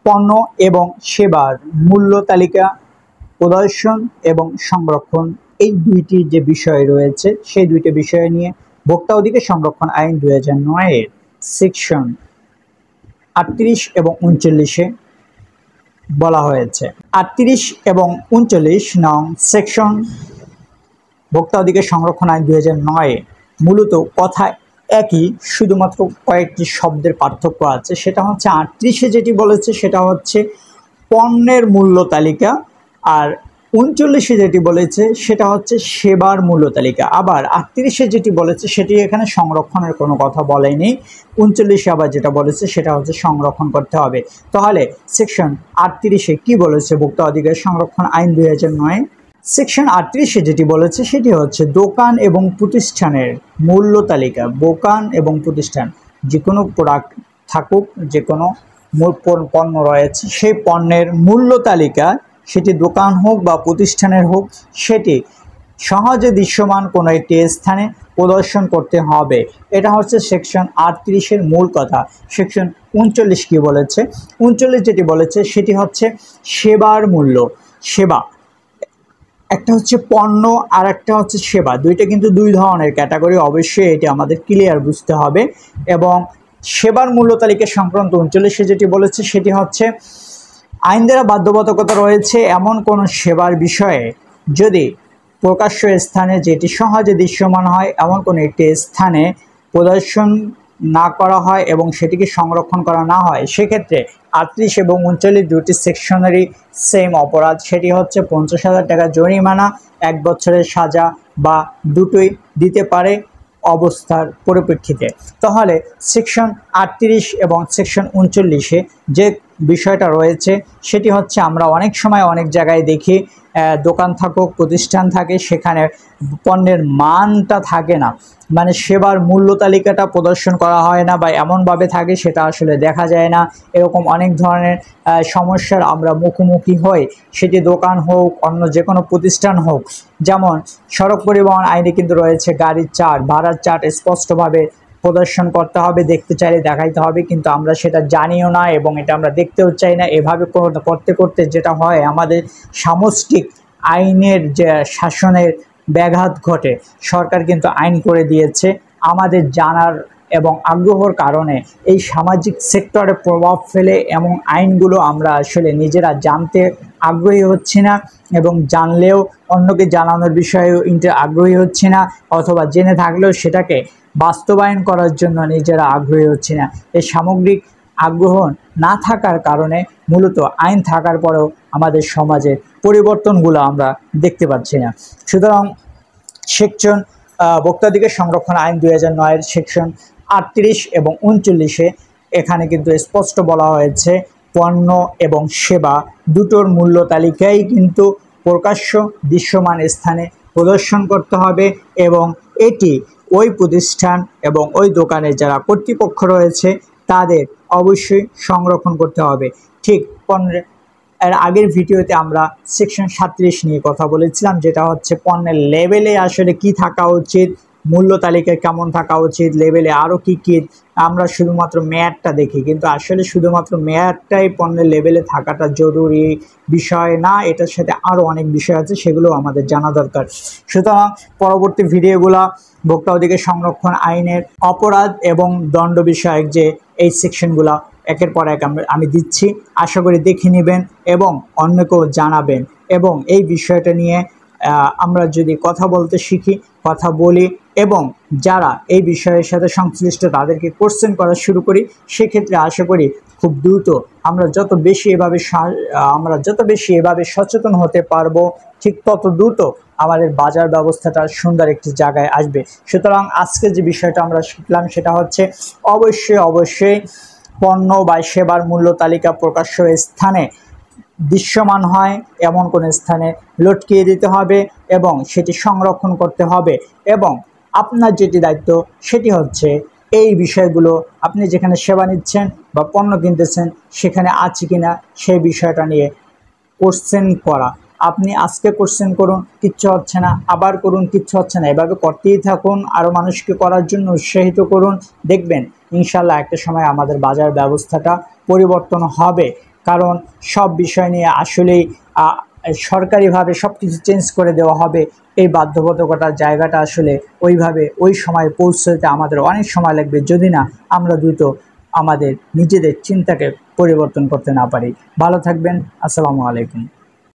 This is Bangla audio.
পণ্য এবং সেবার মূল্য তালিকা প্রদর্শন এবং সংরক্ষণ, এই দুইটি যে বিষয় রয়েছে সেই দুইটি বিষয় নিয়ে ভোক্তা অধিকার সংরক্ষণ আইন 2009 এর সেকশন 38 এবং 39-এ বলা হয়েছে। 38 এবং 39 নং সেকশন ভোক্তা অধিকার সংরক্ষণ আইন 2009 মূলত কথা একই, শুধুমাত্র কয়েকটি শব্দের পার্থক্য আছে। সেটা হচ্ছে 38-এ যেটি বলেছে সেটা হচ্ছে পণ্যের মূল্য তালিকা, আর 39-এ যেটি বলেছে সেটা হচ্ছে সেবার মূল্য তালিকা। আবার 38-এ যেটি বলেছে সেটি এখানে সংরক্ষণের কোনো কথা বলেনি। 39-এ আবার যেটা বলেছে সেটা হচ্ছে সংরক্ষণ করতে হবে। তাহলে সেকশন 38-এ কি বলেছে ভোক্তা অধিকার সংরক্ষণ আইন 2009? সেকশন 38-এ যেটি বলেছে সেটি হচ্ছে দোকান এবং প্রতিষ্ঠানের মূল্য তালিকা। দোকান এবং প্রতিষ্ঠান যে কোনো প্রোডাক্ট থাকুক, যে কোনো পণ্য রয়েছে সেই পণ্যের মূল্য তালিকা, সেটি দোকান হোক বা প্রতিষ্ঠানের হোক, সেটি সহজে দৃশ্যমান কোনো একটি স্থানে প্রদর্শন করতে হবে। এটা হচ্ছে সেকশন 38-এর মূল কথা। সেকশন 39 কি বলেছে? 39 যেটি বলেছে সেটি হচ্ছে সেবার মূল্য। সেবা একটা হচ্ছে পণ্য আর একটা হচ্ছে সেবা, দুইটা কিন্তু দুই ধরনের ক্যাটাগরি, অবশ্যই এটি আমাদের ক্লিয়ার বুঝতে হবে। এবং সেবার মূল্য তালিকা সংক্রান্ত 39-এ যেটি বলেছে সেটি হচ্ছে আইন দ্বারা বাধ্যবাধকতা রয়েছে এমন কোনো সেবার বিষয়ে যদি প্রকাশ্য স্থানে যেটি সহজে দৃশ্যমান হয় এমন কোনো একটি স্থানে প্রদর্শন না করা হয় এবং সেটিকে সংরক্ষণ করা না হয়, সেক্ষেত্রে 38 এবং 39 দুটি সেকশনেরই সেম অপরাধ। সেটি হচ্ছে 50,000 টাকা জরিমানা, 1 বছরের সাজা বা দুটোই দিতে পারে অবস্থার পরিপ্রেক্ষিতে। তাহলে সেকশন 38 এবং সেকশন 39-এ যে বিষয়টা রয়েছে সেটি হচ্ছে আমরা অনেক সময় অনেক জায়গায় দেখি দোকান থাকুক, প্রতিষ্ঠান থাকে, সেখানে পণ্যের মানটা থাকে না, মানে সেবার মূল্য তালিকাটা প্রদর্শন করা হয় না বা এমনভাবে থাকে সেটা আসলে দেখা যায় না। এরকম অনেক ধরনের সমস্যার আমরা মুখোমুখি হই, সেটি দোকান হোক, অন্য যে কোনো প্রতিষ্ঠান হোক। যেমন সড়ক পরিবহন আইনে কিন্তু রয়েছে গাড়ির চার্ট, ভাড়ার চার্ট স্পষ্টভাবে প্রদর্শন করতে হবে, দেখতে চাইলে দেখাইতে হবে, কিন্তু আমরা সেটা জানিও না এবং এটা আমরা দেখতেও চাই না। এভাবে করতে করতে যেটা হয়, আমাদের সামষ্টিক আইনের যে শাসনের ব্যাঘাত ঘটে। সরকার কিন্তু আইন করে দিয়েছে, আমাদের জানার এবং আগ্রহর কারণে এই সামাজিক সেক্টরে প্রভাব ফেলে এমন আইনগুলো আমরা আসলে নিজেরা জানতে আগ্রহী হচ্ছি না এবং জানলেও অন্যকে জানানোর বিষয়েও আগ্রহী হচ্ছি না, অথবা জেনে থাকলেও সেটাকে বাস্তবায়ন করার জন্য নিজেরা আগ্রহী হচ্ছি না। এই সামগ্রিক আগ্রহ না থাকার কারণে মূলত আইন থাকার পরেও আমাদের সমাজে পরিবর্তনগুলো আমরা দেখতে পাচ্ছি না। সুতরাং সেকশন ভোক্তাধিকার সংরক্ষণ আইন 2009-এর সেকশন 38 এবং 39-এ এখানে কিন্তু স্পষ্ট বলা হয়েছে পণ্য এবং সেবা দুটোর মূল্য তালিকাই কিন্তু প্রকাশ্য দৃশ্যমান স্থানে প্রদর্শন করতে হবে এবং এটি ওই প্রতিষ্ঠান এবং ওই দোকানে যারা কর্তৃপক্ষ রয়েছে তাদের অবশ্যই সংরক্ষণ করতে হবে। ঠিক এর আগের ভিডিওতে আমরা সেকশন 37 নিয়ে কথা বলেছিলাম, যেটা হচ্ছে পণ্যের লেবেলে আসলে কি থাকা উচিত, মূল্য তালিকায় কেমন থাকা উচিত, লেবেলে আরও কী কী। আমরা শুধুমাত্র মেয়াদটা দেখি, কিন্তু আসলে শুধুমাত্র মেয়াদটাই পণ্যের লেবেলে থাকাটা জরুরি বিষয় না, এটার সাথে আরও অনেক বিষয় আছে, সেগুলো আমাদের জানা দরকার। সুতরাং পরবর্তী ভিডিওগুলো ভোক্তা অধিকার সংরক্ষণ আইনের অপরাধ এবং দণ্ড বিষয়ক যে এই সেকশনগুলো একের পর এক আমি দিচ্ছি, আশা করি দেখে নেবেন এবং অন্যকেও জানাবেন। এবং এই বিষয়টা নিয়ে আমরা যদি কথা বলতে শিখি, কথা বলি এবং যারা এই বিষয়ের সাথে সংশ্লিষ্ট তাদেরকে কোশ্চেন করা শুরু করি, সেক্ষেত্রে আশা করি খুব দ্রুত আমরা যত বেশি এভাবে সচেতন হতে পারবো, ঠিক তত দ্রুত আমাদের বাজার ব্যবস্থাটা সুন্দর একটি জায়গায় আসবে। সুতরাং আজকে যে বিষয়টা আমরা শিখলাম সেটা হচ্ছে অবশ্যই পণ্য বা সেবার মূল্য তালিকা প্রকাশ্য স্থানে দৃশ্যমান হয় এমন কোন স্থানে লটকিয়ে দিতে হবে এবং সেটি সংরক্ষণ করতে হবে। এবং আপনার যেটি দায়িত্ব সেটি হচ্ছে এই বিষয়গুলো আপনি যেখানে সেবা নিচ্ছেন বা পণ্য কিনতেছেন সেখানে আছে কিনা সেই বিষয়টা নিয়ে কোশ্চেন করা। আপনি আজকে কোশ্চেন করুন, কিচ্ছু হচ্ছে না, আবার করুন, কিচ্ছু হচ্ছে না, এভাবে করতেই থাকুন, আরও মানুষকে করার জন্য উৎসাহিত করুন। দেখবেন ইনশাল্লাহ একটা সময় আমাদের বাজার ব্যবস্থাটা পরিবর্তন হবে। কারণ সব বিষয় নিয়ে আসলেই সরকারিভাবে সব কিছু চেঞ্জ করে দেওয়া হবে, এই বাধ্যবাধকতার জায়গাটা আসলে ওইভাবে ওই সময় পৌঁছতে আমাদের অনেক সময় লাগবে, যদি না আমরা দ্রুত আমাদের নিজেদের চিন্তাকে পরিবর্তন করতে না পারি। ভালো থাকবেন। আসসালামু আলাইকুম।